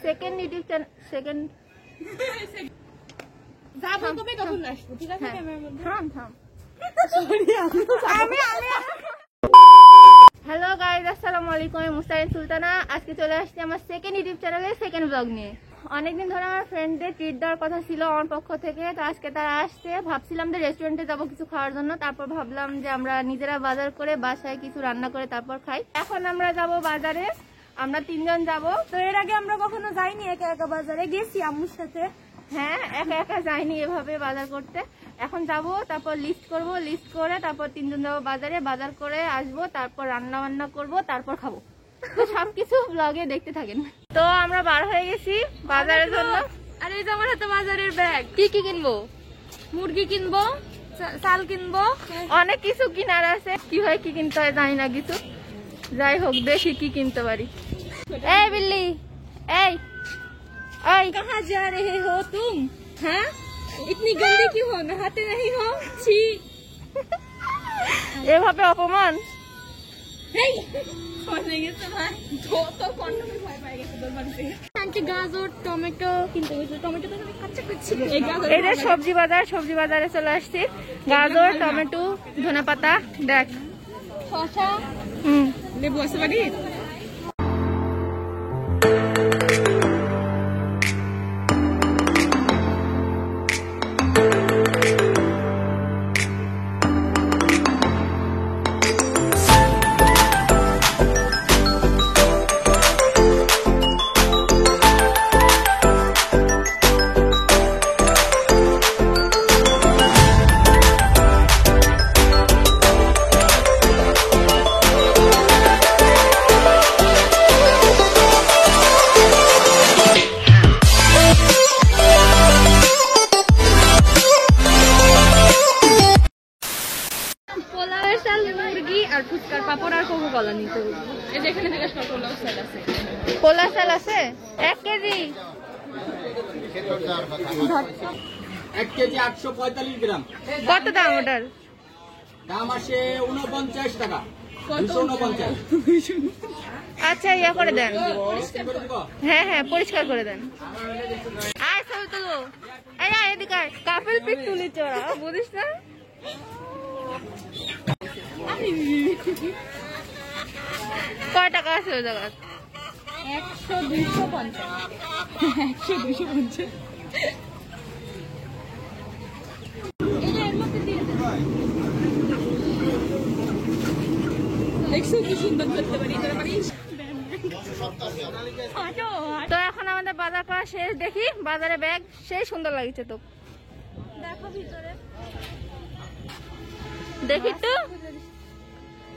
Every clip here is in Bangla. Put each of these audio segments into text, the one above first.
সেকেন্ড ইউটিউব চ্যানেল সেকেন্ড যাবো কবে কখন আসবো ঠিক আছে ক্যামেরার মধ্যে থাম হ্যালো গাইস, আসসালামু আলাইকুম। আমি মুস্তাহিন সুলতানা। আজকে চলে আসছি আমার সেকেন্ড ইউটিউব চ্যানেলে সেকেন্ড ব্লগ নিয়ে। অনেকদিন ধরে আমার ফ্রেন্ডদের ট্রিট দেওয়ার কথা ছিল আমার পক্ষ থেকে, তো আজকে তারা আসছে। ভাবছিলাম যে রেস্টুরেন্টে যাবো কিছু খাওয়ার জন্য, তারপর ভাবলাম যে আমরা নিজেরা বাজার করে বাসায় কিছু রান্না করে তারপর খাই। এখন আমরা যাব বাজারে, আমরা 3 জন যাব। তো এর আগে আমরা কখনো যাইনি একা একা বাজারে, গেছি আম্মুর সাথে। হ্যাঁ, একা একা যাইনি এভাবে বাজার করতে। এখন যাব, তারপর লিস্ট করব, লিস্ট করে তারপর 3 জন যাবো বাজারে, বাজার করে আসবো, তারপর রান্না বান্না করব, তারপর খাবো। তো সবকিছু ব্লগে দেখতে থাকেন। তো আমরা বার হয়ে গেছি বাজারের জন্য। আর এই যে আমার হাতে বাজারের ব্যাগ। কি কি কিনবো? মুরগি কিনবো, চাল কিনবো, অনেক কিছু কিনার আছে। কিভাবে কি কিনতে হয় জানি না কিছু। যাই হোক, দেখি কি কিনতে পারি। এই বিল্লি, এই এই कहाँ जा रहे हो तुम? हाँ, इतनी गंदी क्यों हो? नहाते नहीं हो? छी। এভাবে অপমান। আন্টি গাজর টমেটো কিনতে গেছে, টমেটো তো আমি কাঁচা করছি। এই যে সবজি বাজার, সবজি বাজারে চলে আসছি। গাজর, টমেটো, ধনেপাতা, দেখ শসা, লেবু আছে বাড়ি। আর ফুচকার পাপড় আর কোকো কলা নিতে হবে। এই যে এখানে জিজ্ঞাসা করো, পোলাও চাল আছে। পোলা চাল আছে 1 কেজি। 1 কেজি 845 গ্রাম। কত দাম ওটার? দাম আসে 49 টাকা। 249। আচ্ছা, ইয়া করে দেন। করে দিব? হ্যাঁ হ্যাঁ, পরিষ্কার করে দেন। আয় ছবি তুলো। এই আয় এদিকে আয়। কাপল পিক তুলি চড়া, বুঝিস না? কয় টাকা আছে ওই জায়গা? 100-250। 100-250। তো এখন আমাদের বাজার করা শেষ। দেখি বাজারে ব্যাগ সেই সুন্দর লাগছে তো। দেখো ভিতরে, দেখি তো,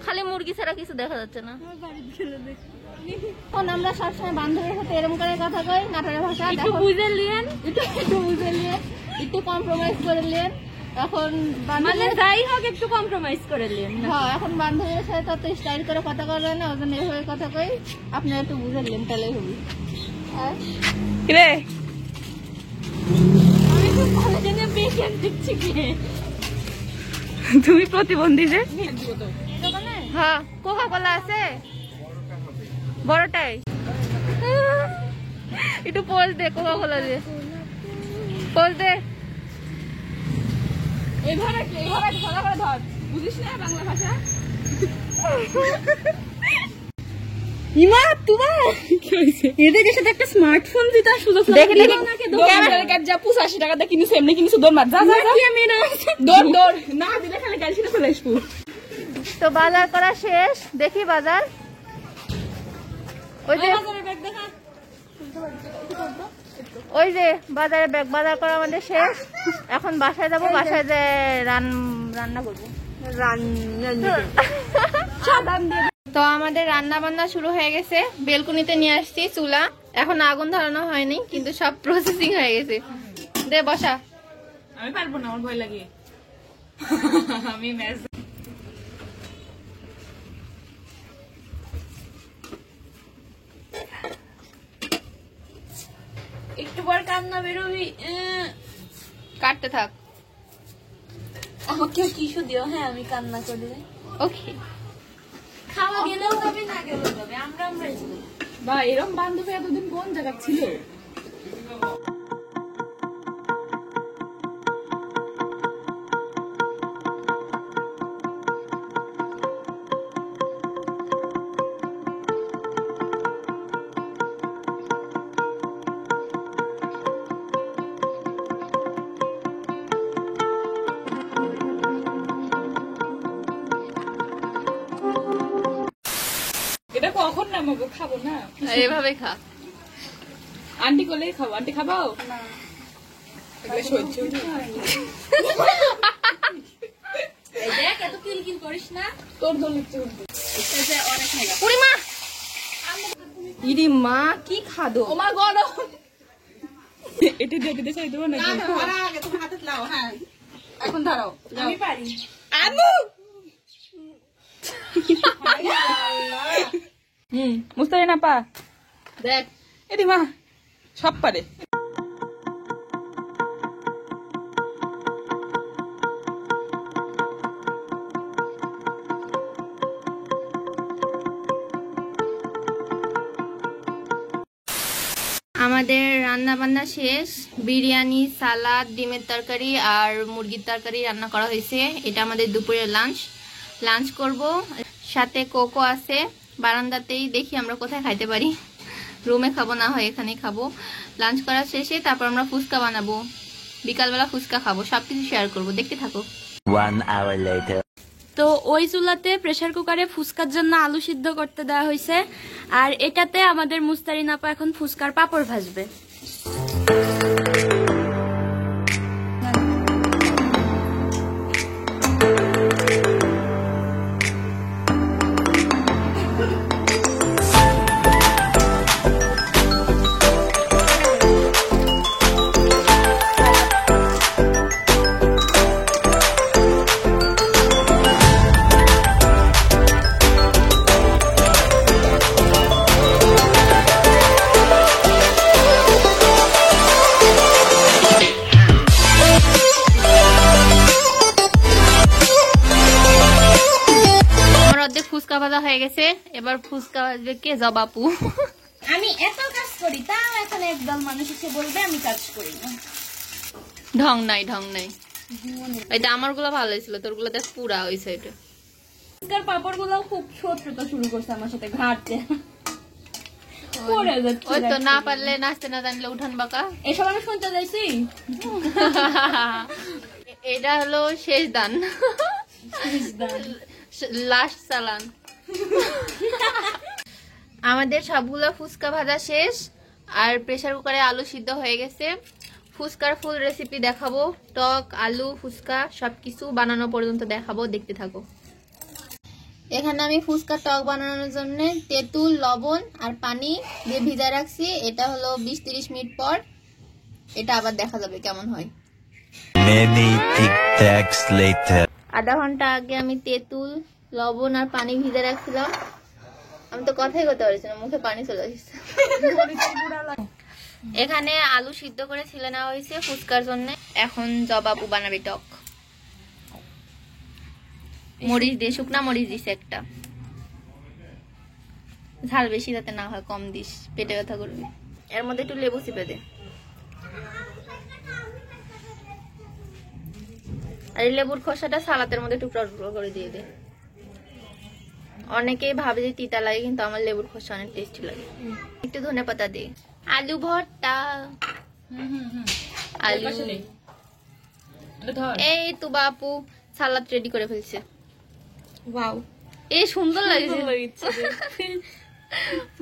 খালি মুরগি ছাড়া কিছু দেখা যাচ্ছে না। এখন আমরা সবসময় বান্ধবীর সাথে এরকম করে কথা কই, নাটোরের ভাষা। একটু বুঝে নিয়েন, একটু বুঝে নিয়ে, একটু কম্প্রোমাইজ করে নিলেন। এখন মানে যাই হোক একটু কম্প্রোমাইজ করে নিয়েন। হ্যাঁ, এখন বান্ধবীর সাথে তত স্টাইল করে কথা বলবেন না, ওই জন্য এভাবে কথা কই। আপনারা একটু বুঝে নিলেন, তাহলে হবে। রে আমি তো কলেজে বেকেন দিচ্ছি কি তুমি প্রতিবন্ধী যে। হ্যাঁ, কোকা কোলা আছে বড়টাই। একটু পোজ দে, কোকা কোলা দিয়ে পোজ দে। এইভাবে ভালো করে ধর, বুঝিস না বাংলা ভাষা। ইমা তোমার কি হইছে? এদের সাথে একটা স্মার্টফোন দিতে সুযোগ দেখি দেখি ক্যামেরা কাট যা 85 টাকা দিয়ে কিনিস, এমনি কিনিস। দৌড় মার, যা যা কি আমি না দৌড় দৌড় না দিলে খালি গাড়ি ছিনা চলে আসবো। তো বাজার করা শেষ। দেখি বাজার, ওই যে বাজারে ব্যাগ দেখা। ওই যে বাজারে ব্যাগ বাজার করা আমাদের শেষ। এখন বাসায় যাবো, বাসায় যে রান্না করবো। তো আমাদের রান্না বান্না শুরু হয়ে গেছে। বেলকুনিতে নিয়ে আসছি চুলা, এখন আগুন ধরানো হয়নি, কিন্তু সব প্রসেসিং হয়ে গেছে। দে বসা। আমি পারবো না, আমার ভয় লাগে। আমি ম্যাচ একটু পর কান্না বেরোবি, কাটতে থাক। আমাকে টিস্যু দিও। হ্যাঁ, আমি কান্না করে। ওকে, খাওয়া গেলেও যাবে, না গেলেও যাবে, আমরা বা এরকম বান্ধবী এতদিন কোন জায়গা ছিল? এটা কখন নামাবো? খাবো না, এভাবে খা। আন্টি করলেই খাবো। আন্টি খাবাও না, সহ্য দেখ এত কিলকিল করিস না, তোর দল অনেক খাইবা। পুরিমা ইরি মা কি খাদো? ও মা গরম। এটি দিতে চাই দেবো নাকি? তুমি হাতে লাও। হ্যাঁ এখন ধরো, আমি পারি। আমু মুস্তারি না পা দেখ এদি মা সব পারে। আমাদের রান্না বান্না শেষ। বিরিয়ানি, সালাদ, ডিমের তরকারি আর মুরগির তরকারি রান্না করা হয়েছে। এটা আমাদের দুপুরের লাঞ্চ করব। সাথে কোকো আছে বারান্দাতেই, দেখি আমরা কোথায় খাইতে পারি। রুমে খাবো, না হয় এখানেই খাবো। লাঞ্চ করা শেষে তারপর আমরা ফুচকা বানাবো, বিকালবেলা ফুচকা খাবো, সবকিছু শেয়ার করবো, দেখতে থাকো। 1 hour later. তো ওই চুলাতে প্রেসার কুকারে ফুচকার জন্য আলু সিদ্ধ করতে দেওয়া হয়েছে, আর এটাতে আমাদের মুস্তারিন আপা এখন ফুচকার পাপড় ভাজবে। ফুচকা ভাজা হয়ে গেছে, এবার ফুচকা ভাজবে কে? জবাপু। আমি এত কাজ করি, তাও এখন একদল মানুষ এসে বলবে আমি কাজ করি না। ঢং নাই। এটা আমার গুলো ভালো হয়েছিল, তোর গুলো দেখ পুরা হয়েছে। এটা ফুচকার পাপড় গুলো খুব শত্রুতা শুরু করছে আমার সাথে, ঘাটতে ওই তো, না পারলে নাচতে না জানলে উঠান বাঁকা। এসব আমি শুনতে চাইছি। এটা হলো শেষ দান, লাস্ট চালান। আমাদের সবগুলো ফুচকা ভাজা শেষ, আর প্রেসার কুকারে আলু সিদ্ধ হয়ে গেছে। ফুচকার ফুল রেসিপি দেখাবো, টক, আলু, ফুচকা সবকিছু বানানো পর্যন্ত দেখাবো, দেখতে থাকো। এখানে আমি ফুচকা টক বানানোর জন্য তেঁতুল, লবণ আর পানি দিয়ে ভিজায় রাখছি। এটা হলো 20-30 মিনিট পর এটা আবার দেখা যাবে কেমন হয়। Many tic tacs later. আধা ঘন্টা আগে আমি তেঁতুল, লবণ আর পানি ভিজে রাখছিলাম। আমি তো কথাই করতে পারছি না, মুখে পানি চলে আসছে। এখানে আলু সিদ্ধ করে ছিলে নেওয়া হয়েছে ফুচকার জন্য। এখন জবাবু বানাবে টক। মরিচ দিয়ে, শুকনা মরিচ দিছে একটা, ঝাল বেশি যাতে না হয় কম দিস, পেটে ব্যথা করবি। এর মধ্যে একটু লেবু চিপে দে, আর এই লেবুর খোসাটা সালাতের মধ্যে টুকরা টুকরো করে দিয়ে দে। অনেকেই ভাবে যে তিতা লাগে, কিন্তু আমার লেবুর খোসা অনেক টেস্টি লাগে। একটু ধনেপাতা দে। আলু ভর্তা, আলু। এই তো বাপু সালাদ রেডি করে ফেলছে। ওয়াও, এই সুন্দর লাগছে।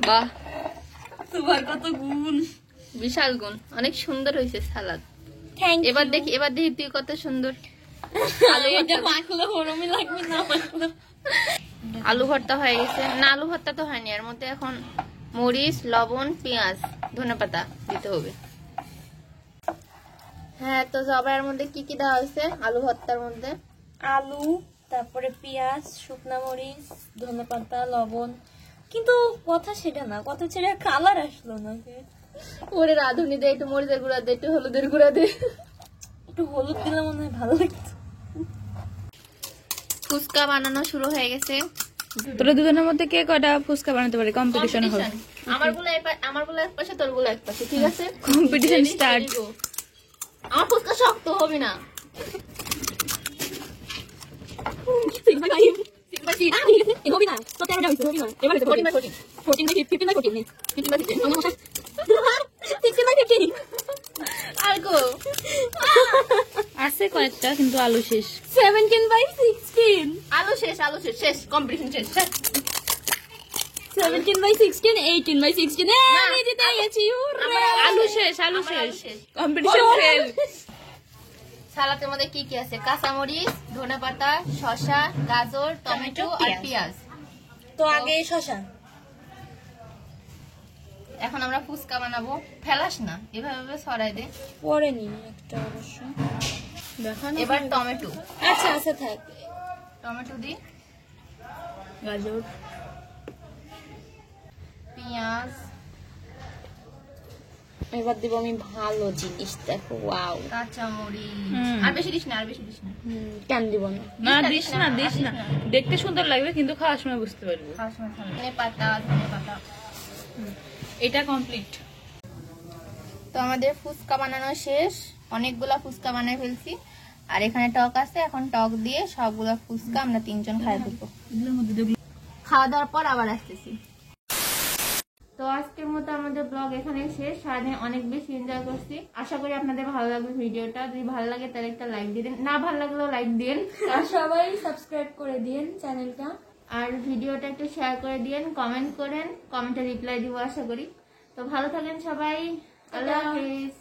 বাহ, তোমার কত গুণ। বিশাল গুণ, অনেক সুন্দর হয়েছে সালাদ। Thank you. এবার দেখি তুই কত সুন্দর। এটা মাখলে গরমই লাগবে না। আলু ভর্তা হয়ে গেছে। না, আলু ভর্তা তো হয়নি, এর মধ্যে এখন মরিচ, লবণ, পেঁয়াজ, ধনেপাতা দিতে হবে। হ্যাঁ, তো জবার মধ্যে কি কি দেওয়া হয়েছে আলু ভর্তার মধ্যে? আলু, তারপরে পেঁয়াজ, শুকনা মরিচ, ধনেপাতা, লবণ। কিন্তু কথা সেটা না, কথা ছেড়ে কালার আসলো না। ওরে রাঁধুনি দে, একটু মরিচের গুঁড়া দে, একটু হলুদের গুঁড়া দে। একটু হলুদ দিলে মনে হয় ভালো লাগতো। ফুচকা বানানো শুরু হয়ে গেছে। তোরা দুজনের মধ্যে কে কয়টা ফুচকা বানাতে পারে কম্পিটিশন হবে। আমারগুলো এক পাশে, তোরগুলো এক পাশে, ঠিক আছে? Competition start. আমার ফুচকা শক্ত হবে না। আছে কয়েকটা কিন্তু আলু শেষ। 17/16 আলু শেষ, আলু শেষ, শেষ, কম্পিটিশন শেষ, শেষ। 17/16 18/16 আমি জিতে গেছি। আলু শেষ, আলু আমার শেষ, আলু শেষ। Competition fail. সালাতের মধ্যে কি কি আছে? কাঁচামরিচ, ধনেপাতা, শসা, গাজর, টমেটো আর পেঁয়াজ। তো আগে শশা। এখন আমরা ফুচকা বানাবো। ফেলাস না, এভাবে ছড়াই দে। পরে নি একটা অবশ্য। এবার টমেটো, আচ্ছা আচ্ছা থাক। টমেটো দি, গাজর, পেঁয়াজ, এবার দিব আমি ভালো জিনিস, দেখো ওয়াও। কাঁচামরিচ। আর বেশি দিস না, আর বেশি দিস না। কেন দিব না? না দিস না, দিস না, দেখতে সুন্দর লাগবে কিন্তু খাওয়ার সময় বুঝতে পারবো। খাওয়ার সময় খাবে। ধনেপাতা, ধনেপাতা। এটা কমপ্লিট। তো আমাদের ফুচকা বানানো শেষ, অনেকগুলা ফুচকা বানিয়ে ফেলছি। আর এখানে টক আছে, এখন টক দিয়ে সবগুলা ফুচকা আমরা 3 জন খাই ফেলবো। খাওয়া দাওয়ার পর আবার আসতেছি। তো আজকের মতো আমাদের ব্লগ এখানে শেষ। সারাদিন অনেক বেশি এনজয় করছি। আশা করি আপনাদের ভালো লাগবে ভিডিওটা। যদি ভালো লাগে তাহলে একটা লাইক দিবেন, না ভালো লাগলেও লাইক দিন। আর সবাই সাবস্ক্রাইব করে দিন চ্যানেলটা। আর ভিডিওটা একটু শেয়ার করে দিন, কমেন্ট করেন, কমেন্টে রিপ্লাই দিব আশা করি। তো ভালো থাকেন সবাই, আল্লাহ হাফিজ।